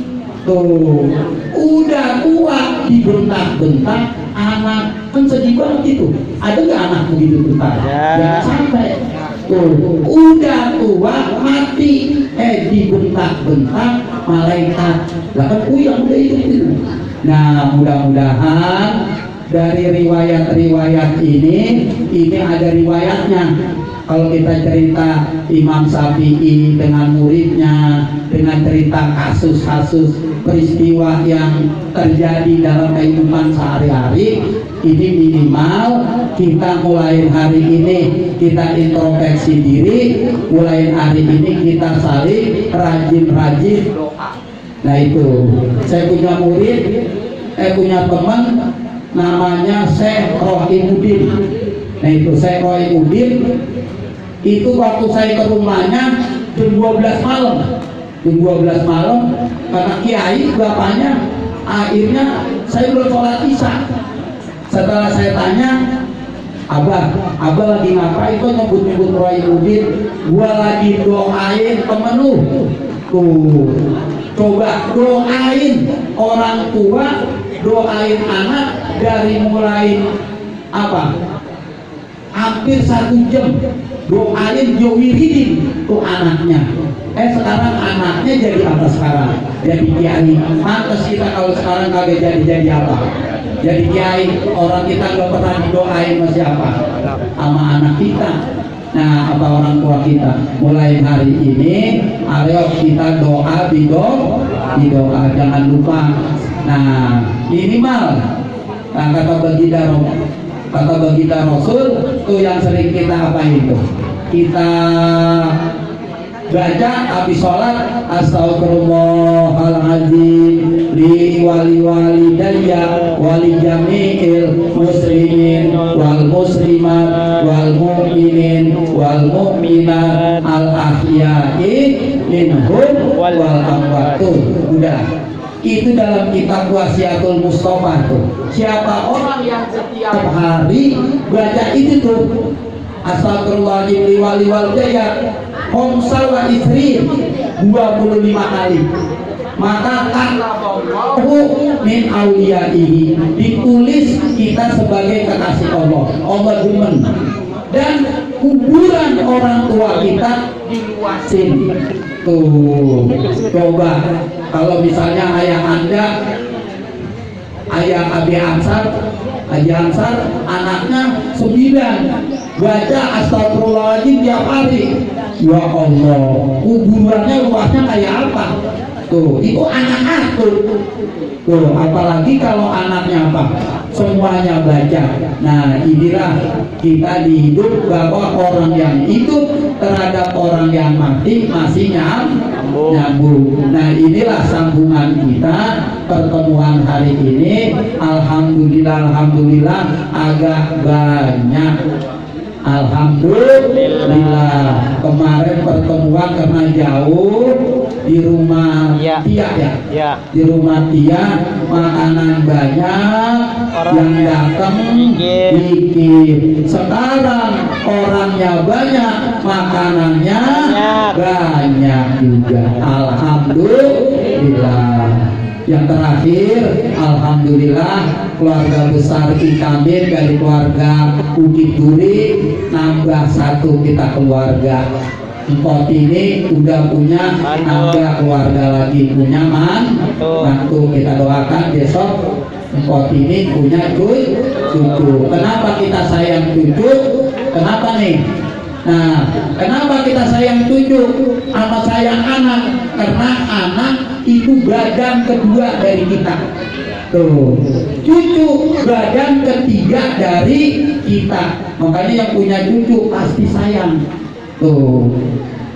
Tuh udah tua dibentak-bentak anak, kan sedih banget itu. Ada nggak anak begitu bentar? Jangan sampai. Tuh udah tua mati dibentak-bentak malaikat. Lah kan yang udah itu. Nah mudah-mudahan dari riwayat-riwayat ini ada riwayatnya. Kalau kita cerita Imam Syafi'i dengan muridnya, dengan cerita kasus-kasus peristiwa yang terjadi dalam kehidupan sehari-hari, ini minimal kita mulai hari ini kita introspeksi diri, mulai hari ini kita saling rajin-rajin doa. Nah itu, saya punya murid, punya teman namanya Syekh Rohimuddin. Nah itu Syekh Rohimuddin itu waktu saya ke rumahnya jam 12 malam. Jam 12 malam karena kiai bapaknya, akhirnya saya belum sholat isya. Setelah saya tanya, Abah lagi ngapain? Kok nyebut-nyebut Rohimuddin? Gua lagi doain temen lu. Tuh, coba doain orang tua, doain anak dari mulai apa? Hampir 1 jam doain diwiridin tuh anaknya. Sekarang anaknya jadi apa sekarang? Jadi kiai. Pantes kita kalau sekarang kagak jadi apa? Jadi kiai. Orang kita nggak pernah didoain sama siapa? Sama anak kita. Nah apa orang tua kita? Mulai hari ini ayo kita doa didoa jangan lupa. Nah minimal kata baginda Rasul tuh yang sering kita apain tuh? Kita baca habis sholat astagfirullahaladzim li wali walidayya wali jami'il muslimin wal muslimat wal mu'minin wal mu'minat al ahya'i minhum wal amwat. Udah, itu dalam kitab Wasiatul Mustafa tuh. Siapa orang yang setiap hari baca itu tuh, astagfirullahaladzim wali walidayya homsal wa isrin 25 kali, maka kataballahu min awliyaihi, ditulis kita sebagai kekasih Allah. Allahumma, dan kuburan orang tua kita diluasin. Tuh, coba kalau misalnya ayah Anda, ayah Abi Ansar, Haji Ansar, anaknya 9, baca astagfirullahaladzim tiap hari. Ya Allah, kuburannya luasnya kayak apa? Tuh, itu anak aku. Tuh, apalagi kalau anaknya apa? Semuanya baca. Nah, inilah kita dihidup bahwa orang yang hidup terhadap orang yang mati masih nyambung. Nah, inilah sambungan kita pertemuan hari ini. Alhamdulillah agak banyak. Alhamdulillah. Kemarin pertemuan karena jauh di rumah Tia ya. Di rumah Tia makanan banyak, yang datang dikit. Sekarang orangnya banyak, makanannya banyak juga. Alhamdulillah. Yang terakhir, alhamdulillah keluarga besar Ikamir dari keluarga Bukit Duri nambah 1 kita keluarga. Empot ini udah punya nambah keluarga lagi, punya mantu. Kita doakan besok Empot ini punya cucu. Kenapa kita sayang cucu? Kenapa nih? Nah, kenapa kita sayang cucu sama sayang anak? Karena anak itu badan kedua dari kita. Tuh, cucu badan ketiga dari kita. Makanya yang punya cucu pasti sayang. Tuh.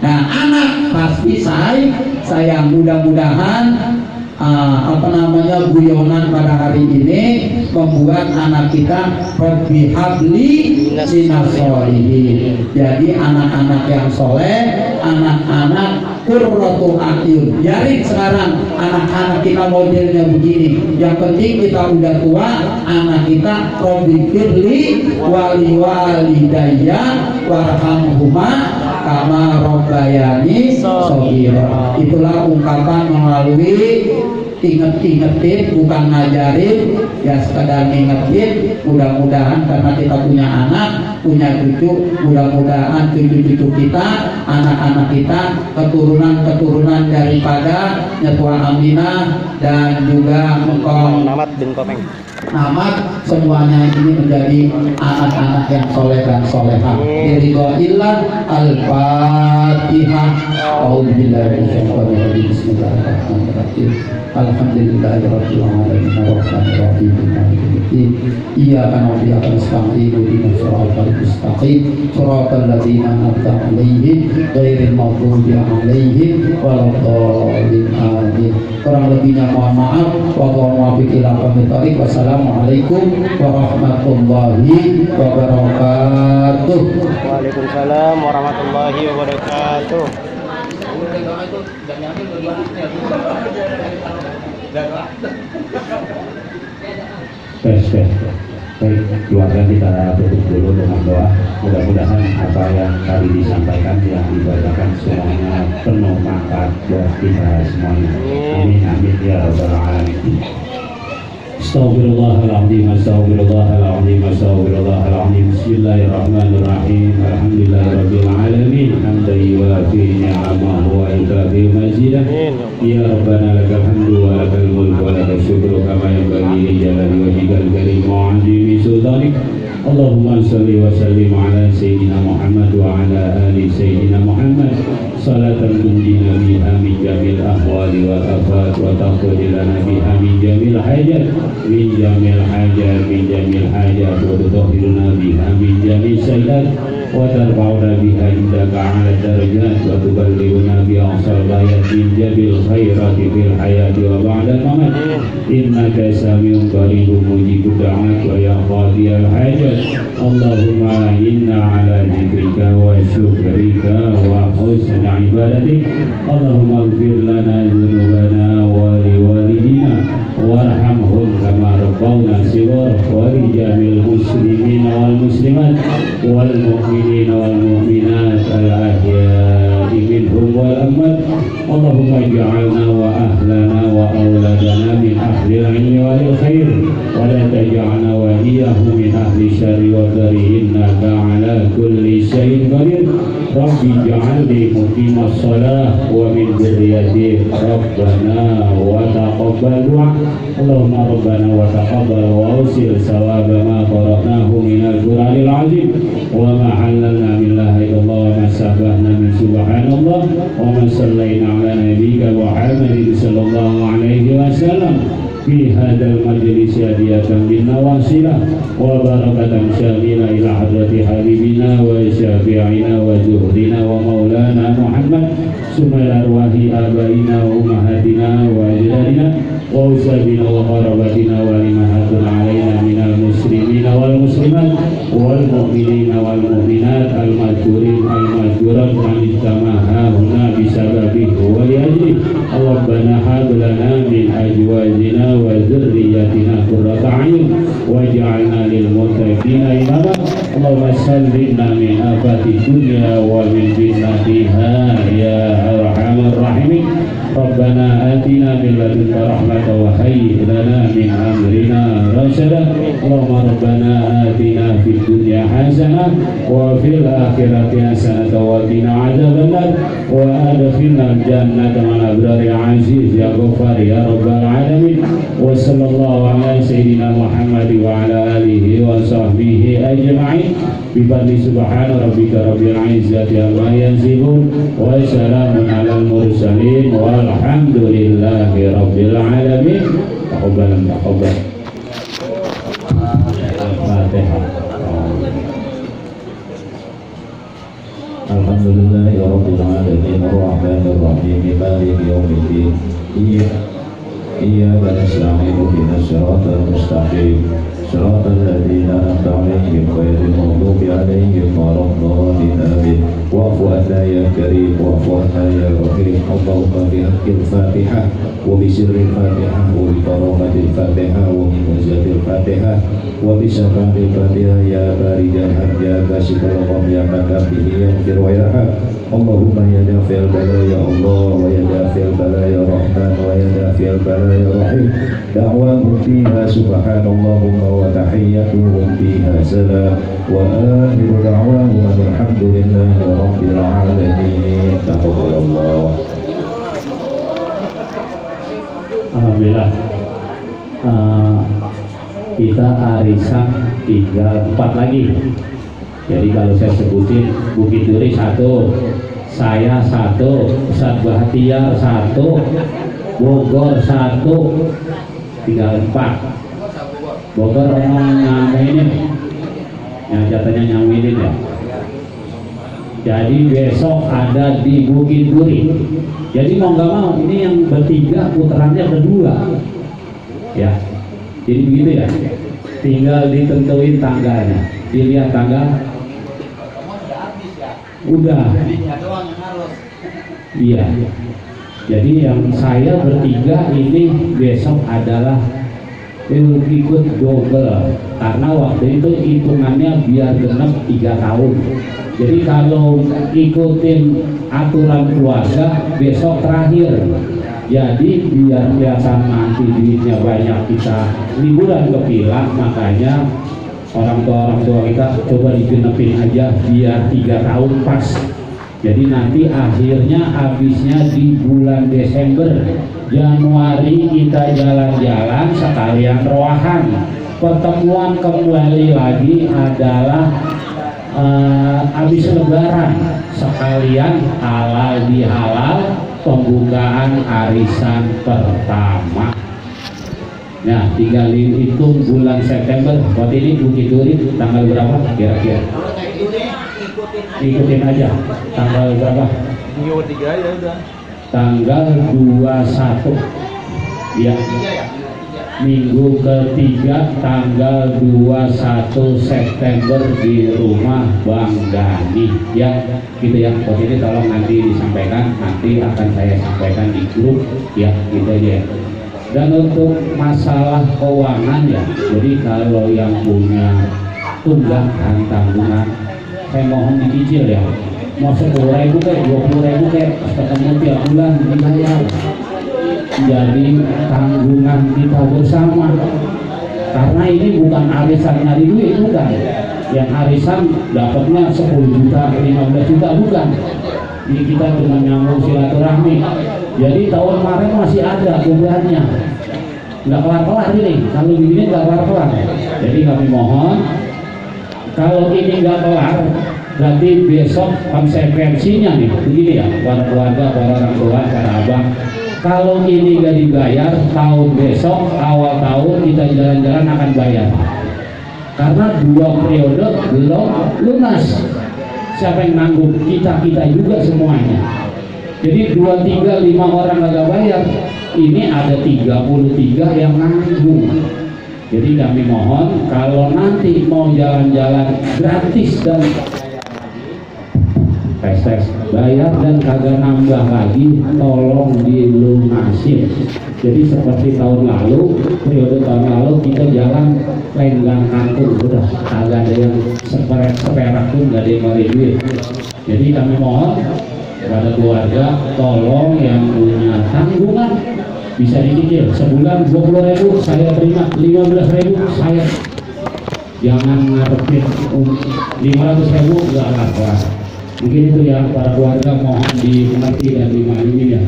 Nah, anak pasti sayang. Mudah-mudahan guyonan pada hari ini membuat anak kita Rabbi habli minas sholihin. Jadi anak-anak yang soleh, anak-anak qurratu a'yun. Biarin sekarang anak-anak kita modelnya begini. Yang penting kita udah tua, anak kita Rabbi firli wali walidayya warhamhuma kama rabbayani shaghira. Itulah ungkapan melalui inget-ingetin, bukan ngajarin, ya sekedar ngingetin. Mudah-mudahan karena kita punya anak, punya cucu, mudah-mudahan cucu-cucu kita, anak-anak kita, keturunan-keturunan daripada Nyetua Aminah dan juga Mekong Namat, semuanya ini menjadi anak-anak yang soleh dan solehah. Biridhoillah. Al-Fatihah. A'udzubillahi Bismillahirrahmanirrahim. Alhamdulillahirabbil alamin arrahmanir rahim maliki yaumiddin. Iyyaka na'budu wa iyyaka nasta'in ihdinas siratal mustaqim siratal ladzina an'amta 'alaihim ghairil maghdubi 'alaihim waladdallin. Amin. Kurang lebihnya mohon maaf. Wallahu a'lam. Wassalamualaikum warahmatullahi wabarakatuh. Waalaikumsalam warahmatullahi wabarakatuh. Baik, keluarga kita tutup dulu dengan doa. Mudah-mudahan apa yang tadi disampaikan, yang dibacakan semuanya penuh manfaat buat kita semuanya. Amin amin ya rabbal alamin. Astaghfirullahaladzim, astaghfirullahaladzim, astaghfirullahaladzim. Bismillahirrahmanirrahim. Alhamdulillahirabbil alamin. Hamdan yuwafi ni'amahu wa yukafi mazidah. Ya Rabbana lakal hamdu wa lakal mulku wa lakal syukru kama yanbaghi li jalali wajhikal karim wa 'azimi sultanik. Allahumma shalli wa sallim ala sayyidina Muhammad wa ala ali sayyidina Muhammad. صلاة تنجينا بها من جميع الأهوال والآفات وتقضي لنا بها من جميع الحاجات وتطهرنا بها من جميع السيئات وترفعنا بها عندك على الدرجات وتبلغنا بأقصى الغايات من جميع الخيرات في الحياة وبعد الممات إنك سميع قريب مجيب الدعوات ويا قاضي الحاجات اللهم إنا على ذكرك وشكرك وحسن عبادتك اللهم اغفر لنا ذنوبنا ولوالدينا وارحمهم كما ربونا صغارا ولجميع المسلمين والمسلمات والمؤمنين والمؤمنات الأحياء منهم والأموات اللهم اجعلنا وأهلنا وأولادنا من أهل العلم والخير ولا تجعلنا وإياهم من أهل الشر والضر إنك على كل شيء قدير رب اجعلني مقيم الصلاة ومن ذريتي ربنا وتقبل دعاء اللهم ربنا وتقبل وأوصل ثواب ما قرأناه من القرآن العظيم وما حللنا من لا إله إلا الله وما سبحنا من سبحان الله وما صلينا على نبيك محمد صلى الله عليه وسلم في هذا المجلس هدية منا واصلة وبركة شاملة إلى حضرة حبيبنا وشافعنا وزهدنا ومولانا محمد ثم إلى أرواح آبائنا وأمهاتنا وأجدادنا وأسرتنا وقرابتنا ولمن هدى علينا من المسلمين والمسلمات والمؤمنين والمؤمنات المذكورين المذكورات من اجتمع هنا بسببه ولأجله ربنا هب لنا من أزواجنا وذريتنا قرة أعين واجعلنا للمتقين إماما اللهم سلمنا من آفات الدنيا ومن فتنتها يا أرحم الراحمين ربنا آتنا من لدنك رحمة وهيئ لنا من أمرنا رشدا اللهم ربنا آتنا في الدنيا حسنة وفي الآخرة حسنة وقنا عذاب النار وأدخلنا الجنة مع الأبرار يا عزيز يا غفار يا رب العالمين وصلى الله على سيدنا محمد وعلى آله وصحبه أجمعين بفضل سبحان ربك رب العزة عما يصفون وسلام على المرسلين والحمد لله رب العالمين تقبل الفاتحة Alhamdulillah ya Rabbil Alamin Ar-Rahmanir Rahim Maliki Yawmiddin Iyyaka nasta'inu ihdinas siratal mustaqim siratal ladzina an'amta 'alaihim ghairil maghdubi 'alaihim waladdallin amin wa'fu 'anna ya karim wa'fu 'anna ya rahim Allahumma bihaqqil Fatihah wa bi sirril Fatihah wa bi karamatil Fatihah wa bi wazatil Fatihah wa bi syafa'il Fatihah ya barijal hamd ya kasifal gham ya makabihi ya fir wa yarham Allahumma ya dafi'al bala ya Allah wa ya dafi'al bala ya Rahman wa ya dafi'al bala ya Rahim da'wahum fiha subhanallahumma wa tahiyyatuhum fiha salam wa akhiru da'wahum alhamdulillahi rabbil alamin taqabbalallah. Alhamdulillah kita arisan tinggal 4 lagi. Jadi kalau saya sebutin Bukit Duri 1, saya 1, Ustadz Bahtiar 1, Bogor 1, tinggal 4. Bogor orang nyampein yang jatahnya nyampein ya. Jadi besok ada di Bukit Duri. Jadi mau nggak mau ini yang bertiga putarannya berdua. Ya, jadi begitu ya. Tinggal ditentuin tanggalnya. Dilihat tanggal. Udah. Iya. Jadi yang saya bertiga ini besok adalah ikut double karena waktu itu hitungannya biar genap 3 tahun. Jadi kalau ikutin aturan keluarga besok terakhir. Jadi biar kelihatan nanti duitnya banyak kita liburan ke Pilang, makanya orang tua kita coba digenepin aja biar 3 tahun pas. Jadi nanti akhirnya habisnya di bulan Desember, Januari kita jalan-jalan sekalian roahan. Pertemuan kembali lagi adalah habis lebaran sekalian halal bihalal pembukaan arisan pertama. Nah, tinggal hitung bulan September. Buat ini Bukit Duri tanggal berapa kira-kira? Ikutin aja. Tanggal berapa? Minggu 3 ya udah. Tanggal 21. Ya. Minggu ketiga tanggal 21 September di rumah Bang Dani ya, gitu ya. Buat ini tolong nanti disampaikan, nanti akan saya sampaikan di grup ya, gitu aja ya. Dan untuk masalah keuangan ya, jadi kalau yang punya tunggakan tanggungan, saya mohon dicicil ya. Mau 10.000 kayak 20.000 kayak ketemu tiap bulan dibayar. Jadi tanggungan kita bersama. Karena ini bukan arisan nyari duit, bukan. Yang arisan dapatnya 10 juta, 15 juta, bukan. Ini kita cuma nyambung silaturahmi. Jadi tahun kemarin masih ada jumlahnya, nggak kelar-kelar ini. Kalau begini nggak kelar-kelar. Jadi kami mohon, kalau ini nggak kelar, berarti besok konsekuensinya nih, begini ya, para keluarga, para orang tua, para abang. Kalau ini nggak dibayar, tahun besok awal tahun kita jalan-jalan akan bayar. Karena 2 periode belum lunas. Siapa yang nanggung? Kita juga semuanya. Jadi 2, 3, 5 orang nggak bayar, ini ada 33 yang nanggung. Jadi kami mohon kalau nanti mau jalan-jalan gratis dan tes bayar dan kagak nambah lagi, tolong dilunasin. Jadi seperti tahun lalu, periode tahun lalu kita jalan lenggang kangkung, udah kagak ada yang seperak pun nggak ada yang beri duit. Jadi kami mohon kepada keluarga, tolong yang punya tanggungan bisa dicicil. Sebulan 20.000 saya terima, 15.000 saya. Jangan ngarepin 500.000 nggak lah. Mungkin itu ya para keluarga, mohon dimengerti dan dimaklumi ya.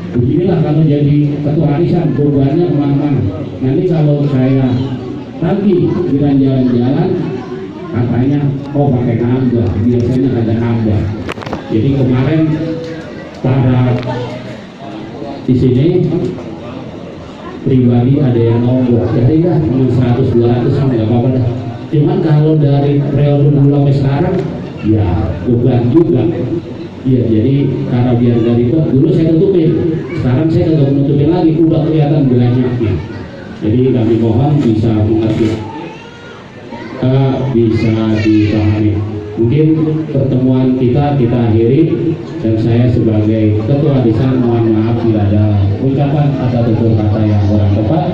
Beginilah kalau jadi ketua arisan, kurbannya kemana-mana. Nanti kalau saya lagi jalan-jalan, katanya pakai nambah, biasanya ada nambah. Jadi kemarin para di sini pribadi ada yang nombor, jadi kan 100-200 sama nggak apa-apa dah. Cuman kalau dari periode dulu sampai sekarang, ya beban juga. Ya jadi karena biar dari itu dulu saya tutupin, sekarang saya nggak menutupin lagi, udah kelihatan banyaknya. Jadi kami mohon bisa mengerti, bisa dipahami. Mungkin pertemuan kita akhiri, dan saya sebagai ketua arisan mohon maaf bila ada ucapan atau tutur kata yang kurang tepat,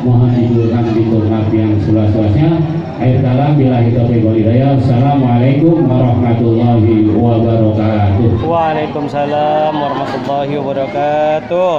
mohon diberikan maaf yang seluas-luasnya. Akhir kalam billahi taufiq wal hidayah. Assalamualaikum warahmatullahi wabarakatuh. Waalaikumsalam warahmatullahi wabarakatuh.